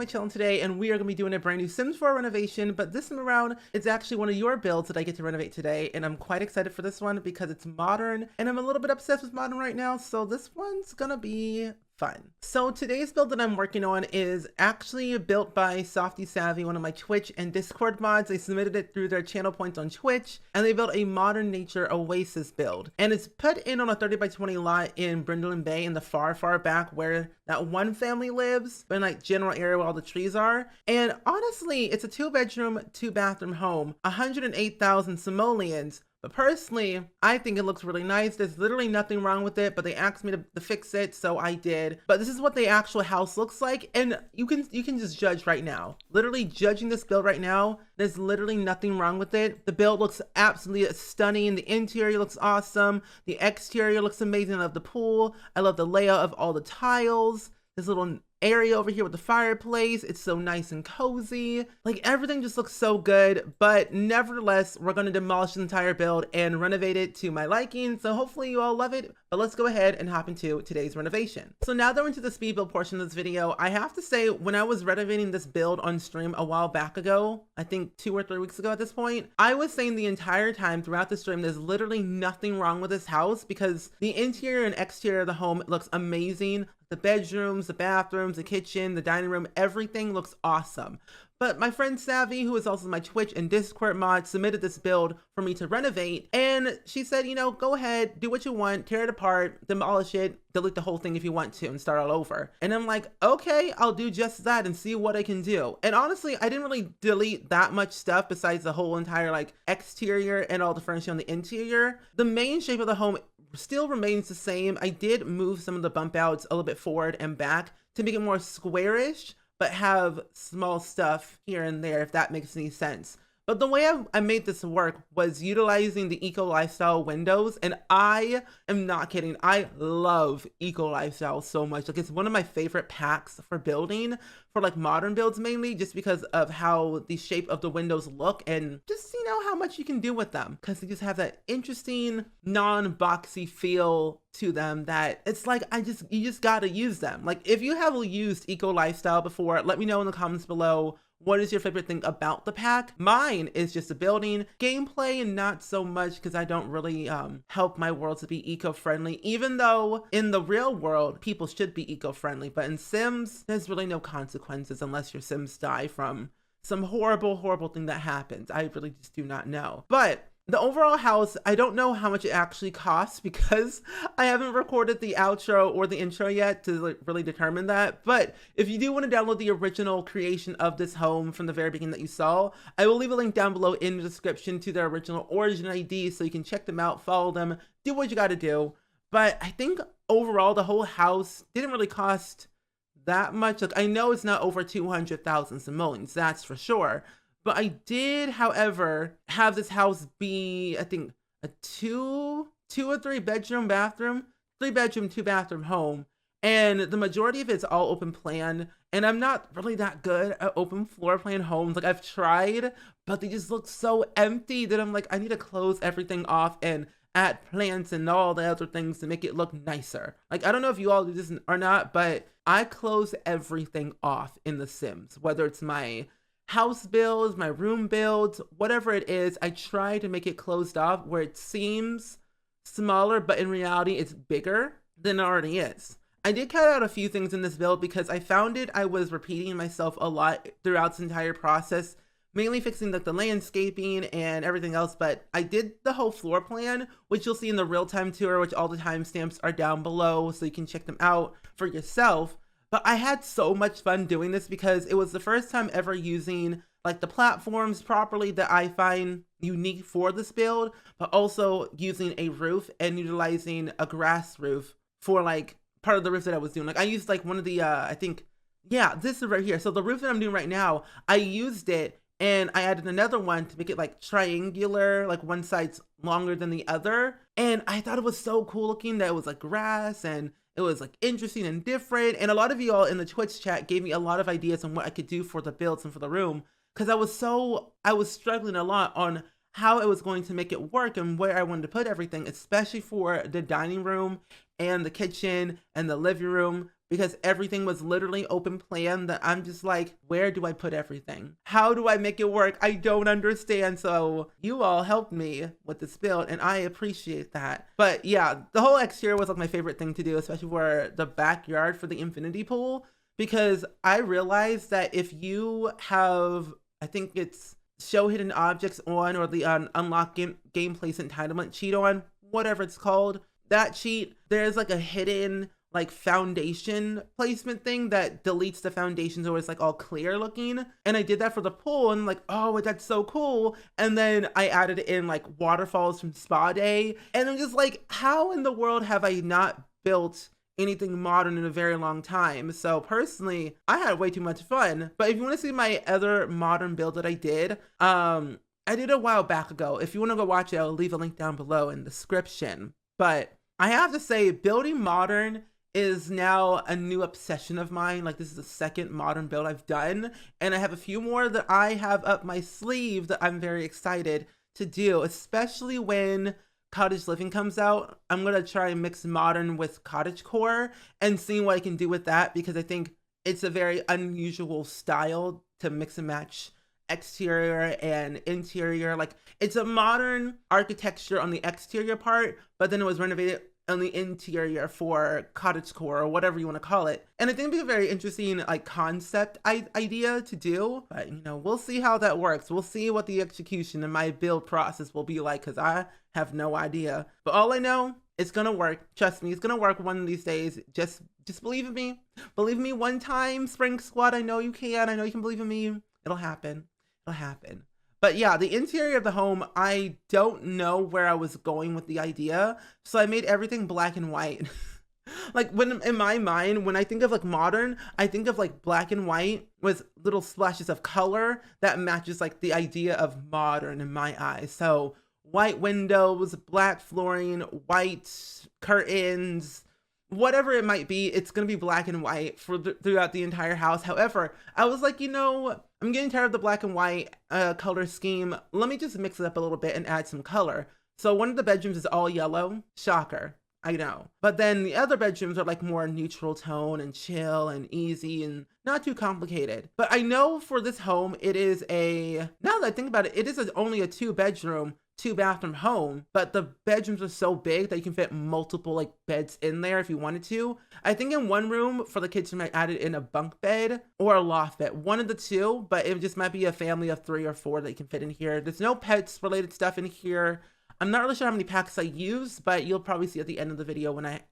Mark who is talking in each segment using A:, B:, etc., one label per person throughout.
A: my channel today, and we are going to be doing a brand new Sims 4 renovation, but this time around, it's actually one of your builds that I get to renovate today, and I'm quite excited for this one because it's modern, and I'm a little bit obsessed with modern right now, so this one's gonna be fun. So today's build that I'm working on is actually built by Softysavy, one of my Twitch and Discord mods. They submitted it through their channel points on Twitch, and they built a modern nature oasis build. And it's put in on a 30 by 20 lot in Brindleton Bay in the far, far back where that one family lives, but in like general area where all the trees are. And honestly, it's a 2-bedroom, 2-bathroom home, 108,000 simoleons. But personally, I think it looks really nice. There's literally nothing wrong with it, but they asked me to fix it, so I did. But this is what the actual house looks like, and you can just judge right now. Literally judging this build right now, there's literally nothing wrong with it. The build looks absolutely stunning. The interior looks awesome. The exterior looks amazing. I love the pool. I love the layout of all the tiles. This little area over here with the fireplace, it's so nice and cozy. Like everything just looks so good, but nevertheless, we're going to demolish the entire build and renovate it to my liking. So hopefully you all love it, but let's go ahead and hop into today's renovation. So now that we're into the speed build portion of this video, I have to say when I was renovating this build on stream a while back ago, I think 2 or 3 weeks ago at this point, I was saying the entire time throughout the stream, there's literally nothing wrong with this house because the interior and exterior of the home looks amazing. The bedrooms, the bathrooms, the kitchen, the dining room, everything looks awesome. But my friend Savvy, who is also my Twitch and Discord mod, submitted this build for me to renovate. And she said, you know, go ahead, do what you want, tear it apart, demolish it, delete the whole thing if you want to and start all over. And I'm like, okay, I'll do just that and see what I can do. And honestly, I didn't really delete that much stuff besides the whole entire like exterior and all the furniture on the interior. The main shape of the home still remains the same. I did move some of the bump outs a little bit forward and back to make it more squarish, but have small stuff here and there, if that makes any sense. But the way I made this work was utilizing the eco lifestyle windows, and I am not kidding. I love eco lifestyle so much. Like it's one of my favorite packs for building, for like modern builds mainly, just because of how the shape of the windows look and just, you know, how much you can do with them. Because they just have that interesting non-boxy feel to them that it's like, you just gotta use them. Like if you have used eco lifestyle before, let me know in the comments below. What is your favorite thing about the pack? Mine is just the building. Gameplay and not so much because I don't really help my world to be eco-friendly, even though in the real world, people should be eco-friendly. But in Sims, there's really no consequences unless your Sims die from some horrible, horrible thing that happens. I really just do not know. But the overall house, I don't know how much it actually costs because I haven't recorded the outro or the intro yet to really determine that. But if you do want to download the original creation of this home from the very beginning that you saw, I will leave a link down below in the description to their original origin ID so you can check them out, follow them, do what you got to do. But I think overall, the whole house didn't really cost that much. Like I know it's not over 200,000 simoleons, that's for sure. But I did, however, have this house be, I think, a 2 or 3 bedroom bathroom, 3 bedroom, 2 bathroom home. And the majority of it's all open plan. And I'm not really that good at open floor plan homes. Like I've tried, but they just look so empty that I'm like, I need to close everything off and add plants and all the other things to make it look nicer. Like, I don't know if you all do this or not, but I close everything off in The Sims, whether it's my house builds, my room builds, whatever it is, I try to make it closed off where it seems smaller, but in reality it's bigger than it already is. I did cut out a few things in this build because I found I was repeating myself a lot throughout this entire process, mainly fixing like the landscaping and everything else, but I did the whole floor plan, which you'll see in the real-time tour, which all the timestamps are down below so you can check them out for yourself. But I had so much fun doing this because it was the first time ever using like the platforms properly that I find unique for this build, but also using a roof and utilizing a grass roof for like part of the roof that I was doing. Like I used like one of the, I think, yeah, this is right here. So the roof that I'm doing right now, I used it and I added another one to make it like triangular, like one side's longer than the other. And I thought it was so cool looking that it was like grass and it was like interesting and different. And a lot of you all in the Twitch chat gave me a lot of ideas on what I could do for the builds and for the room. Cause I was struggling a lot on how I was going to make it work and where I wanted to put everything, especially for the dining room and the kitchen and the living room, because everything was literally open plan that I'm just like, where do I put everything? How do I make it work? I don't understand. So you all helped me with this build and I appreciate that. But yeah, the whole exterior was like my favorite thing to do, especially for the backyard for the infinity pool, because I realized that if you have, I think it's show hidden objects on, or the unlock game place entitlement cheat on, whatever it's called, that cheat, there's like a hidden like foundation placement thing that deletes the foundations, or it's like all clear looking. And I did that for the pool and like, oh, that's so cool. And then I added in like waterfalls from Spa Day. And I'm just like, how in the world have I not built anything modern in a very long time? So personally, I had way too much fun. But if you want to see my other modern build that I did a while back ago. If you want to go watch it, I'll leave a link down below in the description. But I have to say, building modern is now a new obsession of mine. Like, this is the second modern build I've done, and I have a few more that I have up my sleeve that I'm very excited to do, especially when cottage living comes out. I'm gonna try and mix modern with cottagecore and see what I can do with that, because I think it's a very unusual style to mix and match exterior and interior. Like, it's a modern architecture on the exterior part, but then it was renovated on the interior for cottagecore, or whatever you want to call it. And I think it'd be a very interesting like concept idea to do, but you know, we'll see how that works. We'll see what the execution and my build process will be like, because I have no idea. But all I know, it's gonna work. Trust me, it's gonna work one of these days. Just believe in me. Believe in me one time, Spring Squad. I know you can. I know you can believe in me. It'll happen. It'll happen. But yeah, the interior of the home, I don't know where I was going with the idea, so I made everything black and white. Like, when in my mind, when I think of like modern, I think of like black and white with little splashes of color that matches like the idea of modern in my eyes. So white windows, black flooring, white curtains, whatever it might be, it's gonna be black and white for throughout the entire house. However, I was like, you know, I'm getting tired of the black and white color scheme. Let me just mix it up a little bit and add some color. So one of the bedrooms is all yellow. Shocker, I know. But then the other bedrooms are like more neutral tone and chill and easy and not too complicated. But I know for this home, it is now that I think about it, it is only a 2-bedroom, 2-bathroom home, but the bedrooms are so big that you can fit multiple like beds in there if you wanted to. I think in one room for the kitchen, I added in a bunk bed or a loft bed, one of the two, but it just might be a family of 3 or 4 that you can fit in here. There's no pets related stuff in here. I'm not really sure how many packs I use, but you'll probably see at the end of the video when I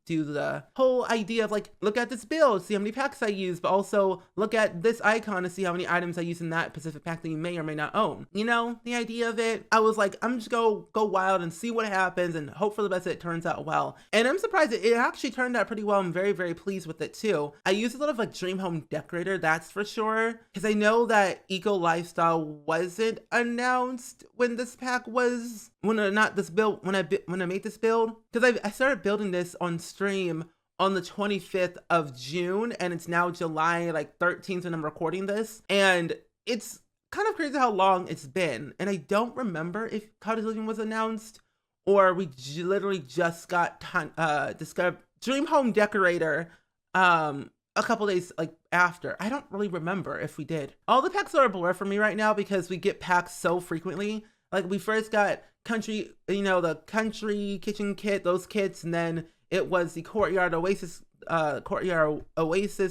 A: do the whole idea of like, look at this build, see how many packs I use, but also look at this icon to see how many items I use in that specific pack that you may or may not own. You know, the idea of it, I was like, I'm just go wild and see what happens and hope for the best that it turns out well. And I'm surprised it actually turned out pretty well. I'm very, very pleased with it too. I used a lot of like Dream Home Decorator, that's for sure, because I know that Eco Lifestyle wasn't announced when this pack was, when I made this build, because I started building this on stream on the 25th of June, and it's now July like 13th when I'm recording this, and it's kind of crazy how long it's been. And I don't remember if Cottage Living was announced or we literally just got discovered Dream Home Decorator a couple days like after. I don't really remember if we did. All the packs are a blur for me right now because we get packs so frequently. Like, we first got country, you know, the country kitchen kit, those kits, and then it was the courtyard oasis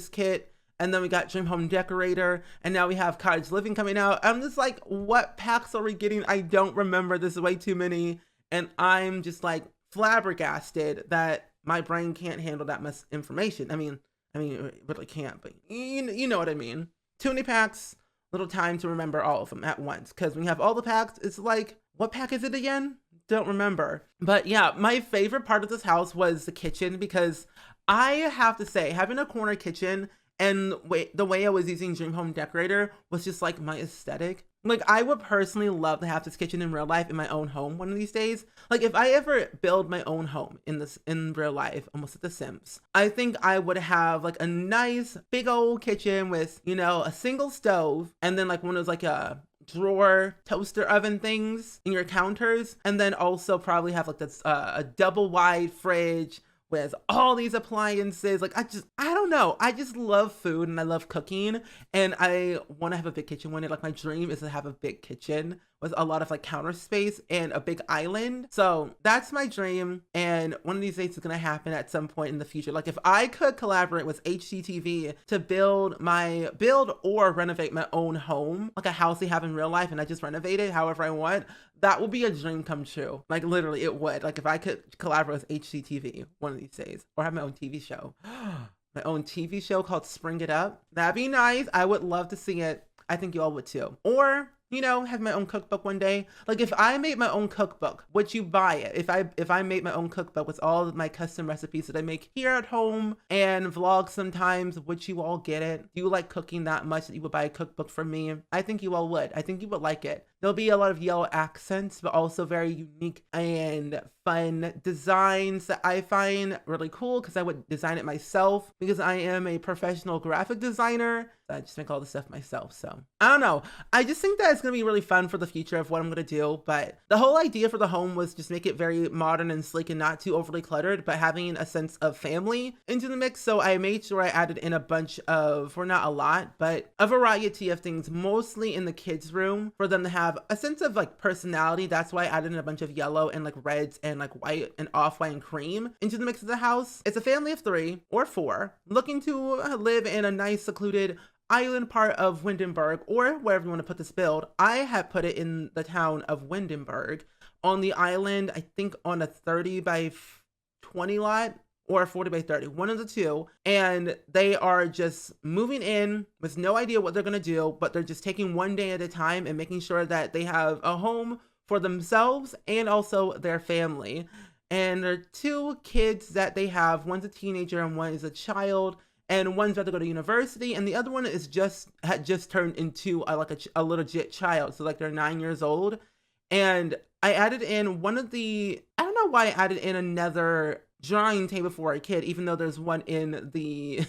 A: kit, and then we got Dream Home Decorator, and now we have Cottage Living coming out. I'm just like, what packs are we getting? I don't remember. This is way too many, and I'm just like flabbergasted that my brain can't handle that much information. I mean, it really can't, but you know what I mean. Too many packs, little time to remember all of them at once, because when you have all the packs, it's like, what pack is it again? Don't remember. But yeah, my favorite part of this house was the kitchen, because I have to say, having a corner kitchen and the way I was using Dream Home Decorator was just like my aesthetic. Like, I would personally love to have this kitchen in real life in my own home one of these days. Like, if I ever build my own home in real life, almost like The Sims, I think I would have like a nice big old kitchen with, you know, a single stove, and then like one of those like a drawer toaster oven things in your counters, and then also probably have like this a double wide fridge with all these appliances. Like I don't know. I just love food and I love cooking, and I want to have a big kitchen one day. Like my dream is to have a big kitchen with a lot of like counter space and a big island. So that's my dream. And one of these days is going to happen at some point in the future. Like if I could collaborate with HGTV to build or renovate my own home, like a house they have in real life, and I just renovate it however I want, that would be a dream come true. Like literally it would. Like if I could collaborate with HGTV one of these days, or have my own TV show, my own TV show called Spring It Up. That'd be nice. I would love to see it. I think you all would too. Or, you know, have my own cookbook one day. Like if I made my own cookbook, would you buy it? If I made my own cookbook with all of my custom recipes that I make here at home and vlog sometimes, would you all get it? Do you like cooking that much that you would buy a cookbook from me? I think you all would. I think you would like it. There'll be a lot of yellow accents, but also very unique and fun designs that I find really cool because I would design it myself because I am a professional graphic designer. I just make all the stuff myself. So I don't know. I just think that it's going to be really fun for the future of what I'm going to do. But the whole idea for the home was just make it very modern and sleek and not too overly cluttered, but having a sense of family into the mix. So I made sure I added in a bunch of, or not a lot, but a variety of things, mostly in the kids' room for them to have a sense of like personality. That's why I added in a bunch of yellow and like reds and like white and off-white and cream into the mix of the house. It's a family of 3 or 4 looking to live in a nice secluded island part of Windenburg, or wherever you want to put this build. I have put it in the town of Windenburg on the island, I think on a 30 by 20 lot or a 40 by 30, one of the two. And they are just moving in with no idea what they're going to do, but they're just taking one day at a time and making sure that they have a home for themselves and also their family. And there are 2 kids that they have. One's a teenager and one is a child. And one's about to go to university, and the other one is had just turned into a legit child. So like they're 9 years old. And I added in one of the, I don't know why I added in another drawing table for a kid, even though there's one in the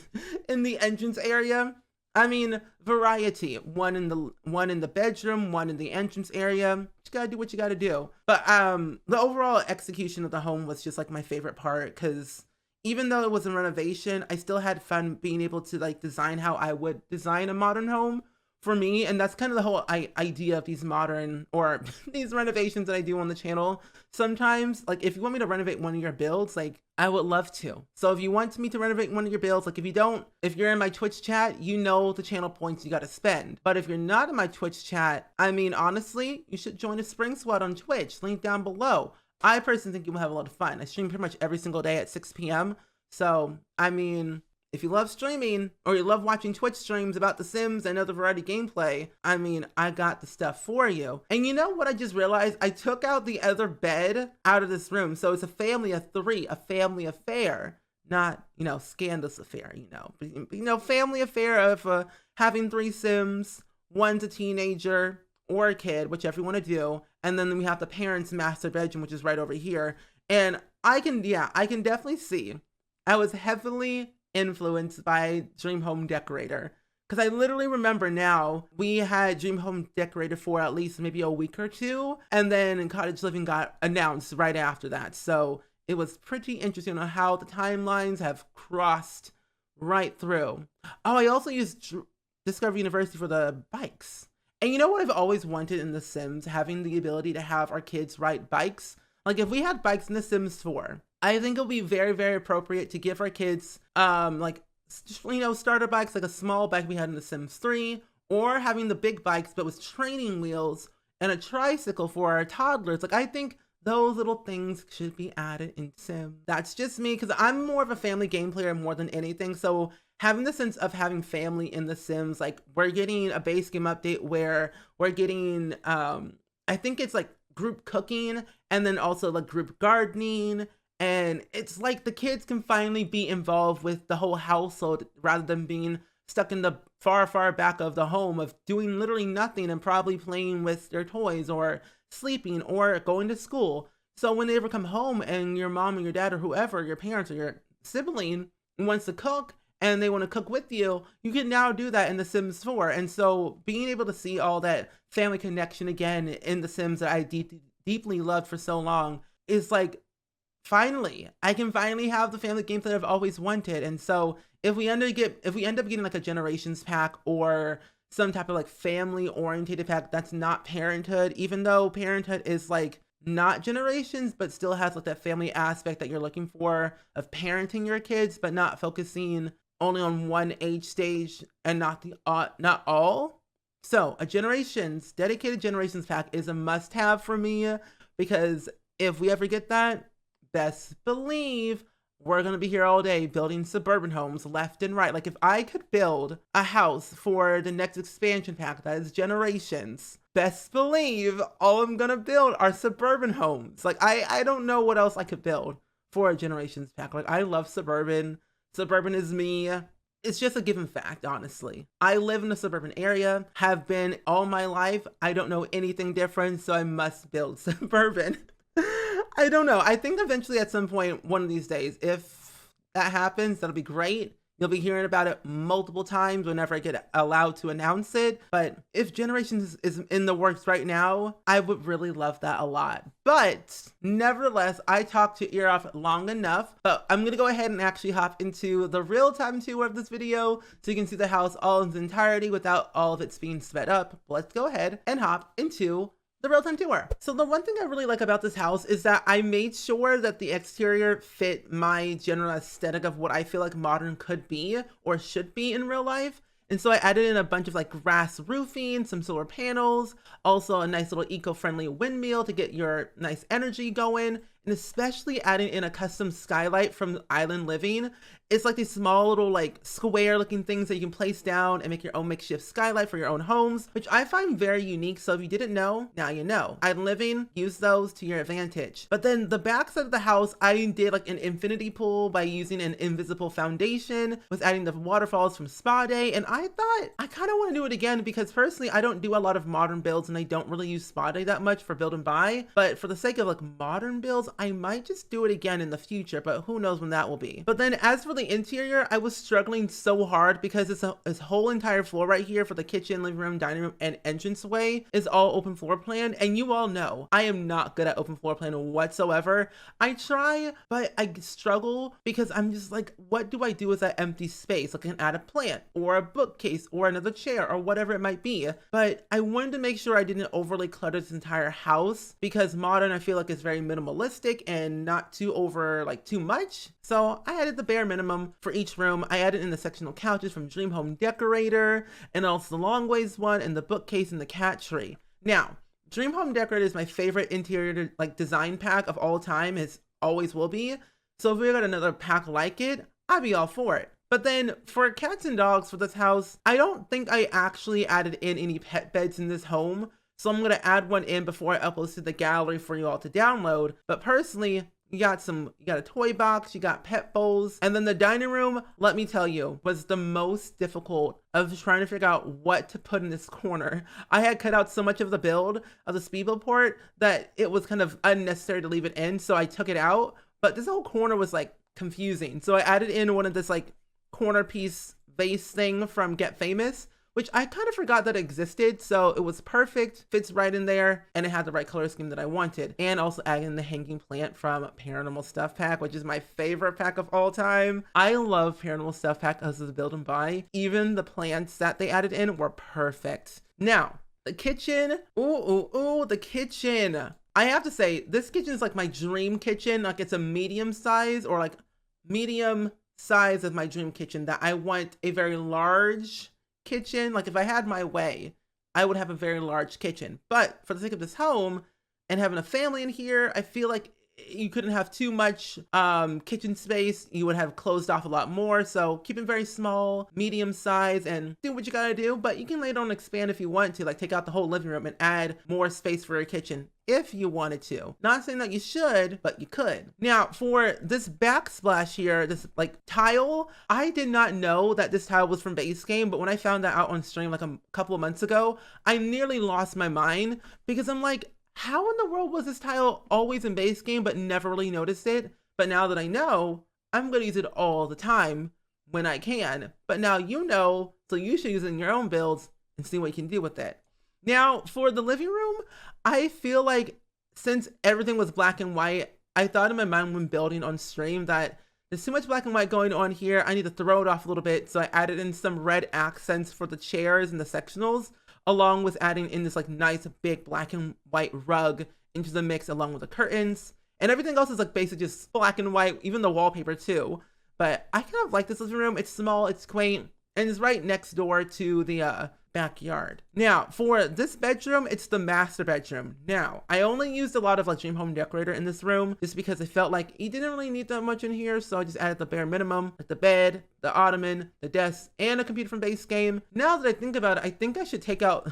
A: in the entrance area. I mean, variety. One in the bedroom, one in the entrance area. You gotta do what you gotta do. But the overall execution of the home was just like my favorite part, because even though it was a renovation, I still had fun being able to like design how I would design a modern home for me. And that's kind of the whole idea of these modern or these renovations that I do on the channel. Sometimes, like if you want me to renovate one of your builds, like I would love to. So if you want me to renovate one of your builds, like if you're in my Twitch chat, you know the channel points you got to spend. But if you're not in my Twitch chat, I mean, honestly, you should join a Spring Squad on Twitch, link down below. I personally think you will have a lot of fun. I stream pretty much every single day at 6 p.m. So, I mean, if you love streaming or you love watching Twitch streams about The Sims and other variety gameplay, I mean, I got the stuff for you. And you know what I just realized? I took out the other bed out of this room. So it's a family of 3, a family affair, not, you know, scandalous affair, you know. But, you know, family affair of having 3 Sims, one's a teenager or a kid, whichever you want to do. And then we have the parents' master bedroom, which is right over here. And I can definitely see I was heavily influenced by Dream Home Decorator. Because I literally remember now, we had Dream Home Decorator for at least maybe a week or 2. And then Cottage Living got announced right after that. So it was pretty interesting on how the timelines have crossed right through. Oh, I also used Discovery University for the bikes. And you know what I've always wanted in The Sims? Having the ability to have our kids ride bikes. Like if we had bikes in The Sims 4, I think it'll be very, very appropriate to give our kids, like, you know, starter bikes, like a small bike we had in The Sims 3, or having the big bikes, but with training wheels and a tricycle for our toddlers. Like, I think those little things should be added in Sim. That's just me, because I'm more of a family game player more than anything. So having the sense of having family in The Sims, like we're getting a base game update where we're getting, I think it's like group cooking and then also like group gardening. And it's like the kids can finally be involved with the whole household rather than being stuck in the far, far back of the home of doing literally nothing and probably playing with their toys or sleeping or going to school. So when they ever come home and your mom or your dad or whoever, your parents or your sibling wants to cook and they want to cook with you, you can now do that in The Sims 4. And so being able to see all that family connection again in The Sims that I deeply loved for so long is like finally, I can finally have the family gameplay I've always wanted. And so if we end up getting like a Generations pack or some type of like family oriented pack that's not Parenthood, even though Parenthood is like not Generations, but still has like that family aspect that you're looking for of parenting your kids, but not focusing only on one age stage and not all. So a dedicated Generations pack is a must-have for me, because if we ever get that, best believe we're going to be here all day building suburban homes left and right. Like if I could build a house for the next expansion pack that is Generations, best believe all I'm going to build are suburban homes. Like I don't know what else I could build for a Generations pack. Like I love suburban. Suburban is me. It's just a given fact, honestly. I live in a suburban area, have been all my life. I don't know anything different, so I must build suburban. I don't know. I think eventually at some point, one of these days, if that happens, that'll be great. You'll be hearing about it multiple times whenever I get allowed to announce it. But if Generations is in the works right now, I would really love that a lot. But nevertheless, I talked your ear off long enough, but I'm going to go ahead and actually hop into the real-time tour of this video so you can see the house all in its entirety without all of it being sped up. Let's go ahead and hop into the real-time tour. So the one thing I really like about this house is that I made sure that the exterior fit my general aesthetic of what I feel like modern could be or should be in real life. And so I added in a bunch of like grass roofing, some solar panels, also a nice little eco-friendly windmill to get your nice energy going, and especially adding in a custom skylight from Island Living. It's like these small little like square looking things that you can place down and make your own makeshift skylight for your own homes, which I find very unique. So if you didn't know, now you know. Island Living, use those to your advantage. But then the back side of the house, I did like an infinity pool by using an invisible foundation, was adding the waterfalls from Spa Day. And I thought I kind of want to do it again because personally, I don't do a lot of modern builds and I don't really use Spa Day that much for build and buy. But for the sake of like modern builds, I might just do it again in the future, but who knows when that will be. But then as for the interior, I was struggling so hard because this whole entire floor right here for the kitchen, living room, dining room, and entranceway is all open floor plan. And you all know I am not good at open floor plan whatsoever. I try, but I struggle because I'm just like, what do I do with that empty space? I can add a plant or a bookcase or another chair or whatever it might be. But I wanted to make sure I didn't overly clutter this entire house because modern, I feel like, is very minimalistic and not too too much. So I added the bare minimum for each room. I added in the sectional couches from Dream Home Decorator and also the long ways one and the bookcase and the cat tree. Now, Dream Home Decorator is my favorite interior design pack of all time. It always will be. So if we got another pack like it, I'd be all for it. But then for cats and dogs for this house, I don't think I actually added in any pet beds in this home. So I'm going to add one in before I upload to the gallery for you all to download. But personally, you got a toy box, you got pet bowls, and then the dining room, let me tell you, was the most difficult of trying to figure out what to put in this corner. I had cut out so much of the build of the speedboat port that it was kind of unnecessary to leave it in, so I took it out. But this whole corner was like confusing. So I added in one of this like corner piece vase thing from Get Famous, which I kind of forgot that existed. So it was perfect, fits right in there, and it had the right color scheme that I wanted. And also adding in the hanging plant from Paranormal Stuff Pack, which is my favorite pack of all time. I love Paranormal Stuff Pack as a build and buy. Even the plants that they added in were perfect. Now, the kitchen, the kitchen. I have to say, this kitchen is like my dream kitchen. Like it's a medium size or like medium size of my dream kitchen that I want a very large kitchen. Like if I had my way, I would have a very large kitchen. But for the sake of this home and having a family in here, I feel like you couldn't have too much kitchen space. You would have closed off a lot more. So keep it very small, medium size, and do what you gotta do. But you can later on expand if you want to, like take out the whole living room and add more space for your kitchen if you wanted to. Not saying that you should, but you could. Now for this backsplash here, this like tile, I did not know that this tile was from base game, but when I found that out on stream like a couple of months ago, I nearly lost my mind because I'm like, how in the world was this tile always in base game but never really noticed it? But now that I know, I'm gonna use it all the time when I can. But now you know, so you should use it in your own builds and see what you can do with it. Now for the living room, I feel like since everything was black and white, I thought in my mind when building on stream that there's too much black and white going on here. I need to throw it off a little bit. So I added in some red accents for the chairs and the sectionals, along with adding in this like nice big black and white rug into the mix along with the curtains. And everything else is like basically just black and white, even the wallpaper too. But I kind of like this living room. It's small, it's quaint, and it's right next door to the backyard. Now, for this bedroom, it's the master bedroom. Now, I only used a lot of like Dream Home Decorator in this room just because I felt like you didn't really need that much in here, so I just added the bare minimum, like the bed, the ottoman, the desk, and a computer from base game. Now that I think about it, I think I should take out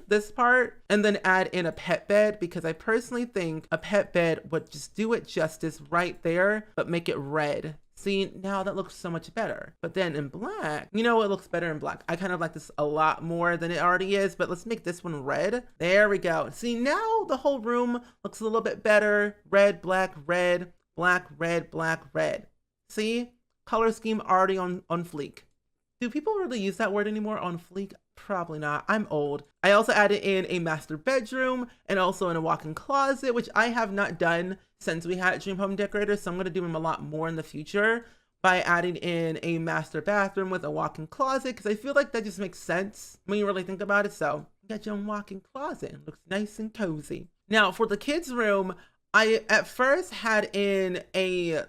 A: this part and then add in a pet bed, because I personally think a pet bed would just do it justice right there, but make it red. See, now that looks so much better. But then in black, you know, it looks better in black. I kind of like this a lot more than it already is, but let's make this one red. There we go. See, now the whole room looks a little bit better. Red, black, red, black, red, black, red. See, color scheme already on fleek. Do people really use that word anymore, on fleek? Probably not. I'm old. I also added in a master bedroom and also in a walk-in closet, which I have not done since we had Dream Home Decorator, so I'm going to do them a lot more in the future by adding in a master bathroom with a walk-in closet, because I feel like that just makes sense when you really think about it. So you got your own walk-in closet. It looks nice and cozy. Now for the kids' room, I at first had in a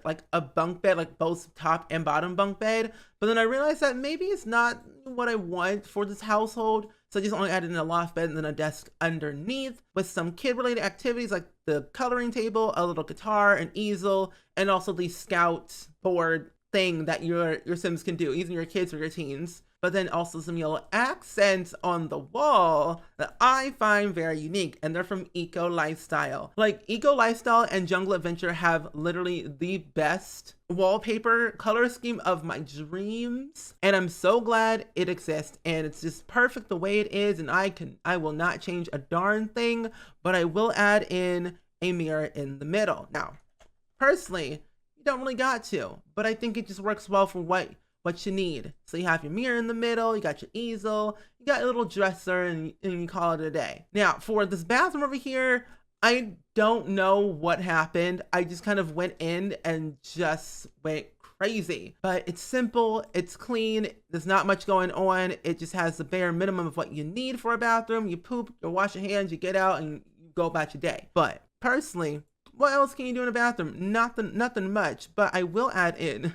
A: bunk bed, like both top and bottom bunk bed, but then I realized that maybe it's not what I want for this household. So I just only added in a loft bed and then a desk underneath with some kid related activities like the coloring table, a little guitar, an easel, and also the scout board thing that your Sims can do, even your kids or your teens. But then also some yellow accents on the wall that I find very unique, and they're from Eco Lifestyle. Like, Eco Lifestyle and Jungle Adventure have literally the best wallpaper color scheme of my dreams, and I'm so glad it exists, and it's just perfect the way it is, and I will not change a darn thing, but I will add in a mirror in the middle. Now, personally, you don't really got to, but I think it just works well for what you need. So you have your mirror in the middle, you got your easel, you got a little dresser, and you call it a day. Now for this bathroom over here, I don't know what happened. I just kind of went in and just went crazy. But it's simple, it's clean, there's not much going on. It just has the bare minimum of what you need for a bathroom. You poop, you wash your hands, you get out, and you go about your day. But personally, what else can you do in a bathroom? Nothing much, but I will add in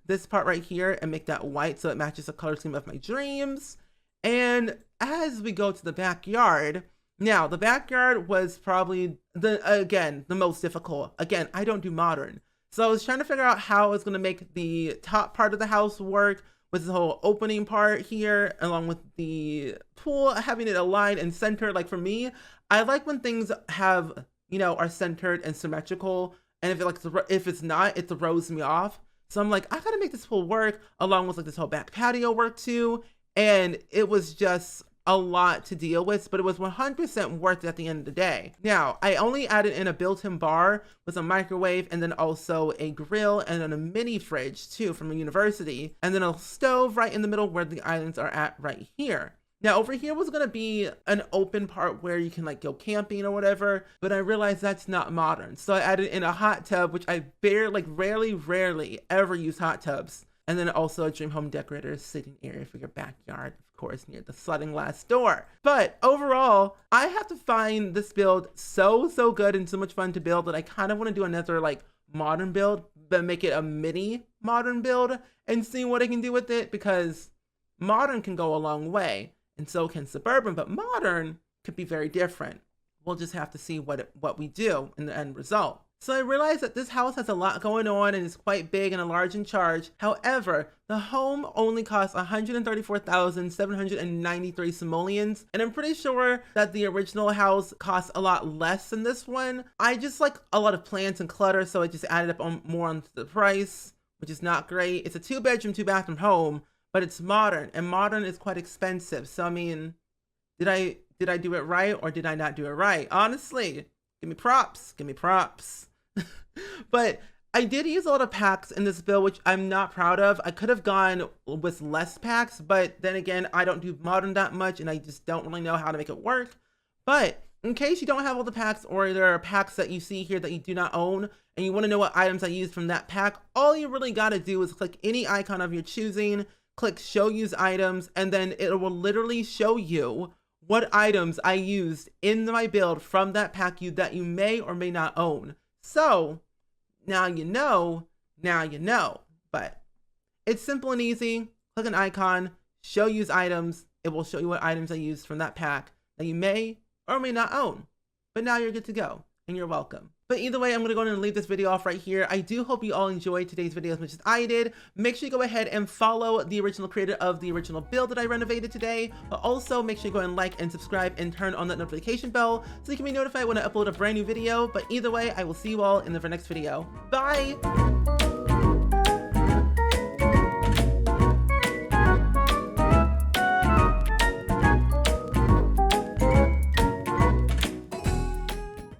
A: this part right here and make that white so it matches the color scheme of my dreams. And as we go to the backyard, now the backyard was probably the most difficult. Again, I don't do modern. So I was trying to figure out how I was going to make the top part of the house work with the whole opening part here, along with the pool, having it aligned and centered. Like for me, I like when things have, are centered and symmetrical. And if it's not, it throws me off. So I'm like, I gotta make this pool work, along with like this whole back patio work too. And it was just a lot to deal with, but it was 100% worth it at the end of the day. Now, I only added in a built-in bar with a microwave, and then also a grill, and then a mini fridge too from a university, and then a stove right in the middle where the islands are at right here. Now over here was gonna be an open part where you can like go camping or whatever, but I realized that's not modern. So I added in a hot tub, which I rarely ever use hot tubs. And then also a Dream Home Decorator sitting area for your backyard, of course, near the sliding glass door. But overall, I have to find this build so good and so much fun to build that I kind of want to do another like modern build, but make it a mini modern build and see what I can do with it, because modern can go a long way. And so can suburban, but modern could be very different. We'll just have to see what we do in the end result. So I realized that this house has a lot going on and is quite big and a large in charge. However, the home only costs 134,793 simoleons, and I'm pretty sure that the original house costs a lot less than this one. I just like a lot of plants and clutter, so it just added up more on the price, which is not great. It's a 2-bedroom, 2-bathroom home, but it's modern, and modern is quite expensive. So I mean, did I do it right, or did I not do it right? Honestly, give me props. But I did use a lot of packs in this build, which I'm not proud of. I could have gone with less packs, but then again, I don't do modern that much, and I just don't really know how to make it work. But In case you don't have all the packs, or there are packs that you see here that you do not own and you want to know what items I used from that pack, all you really got to do is click any icon of your choosing, click show use items, and then it will literally show you what items I used in my build from that pack that you may or may not own. So now you know, but it's simple and easy. Click an icon, show use items. It will show you what items I used from that pack that you may or may not own. But now you're good to go, and you're welcome. But either way, I'm going to go ahead and leave this video off right here. I do hope you all enjoyed today's video as much as I did. Make sure you go ahead and follow the original creator of the original build that I renovated today. But also make sure you go and like and subscribe and turn on that notification bell so you can be notified when I upload a brand new video. But either way, I will see you all in the next video. Bye!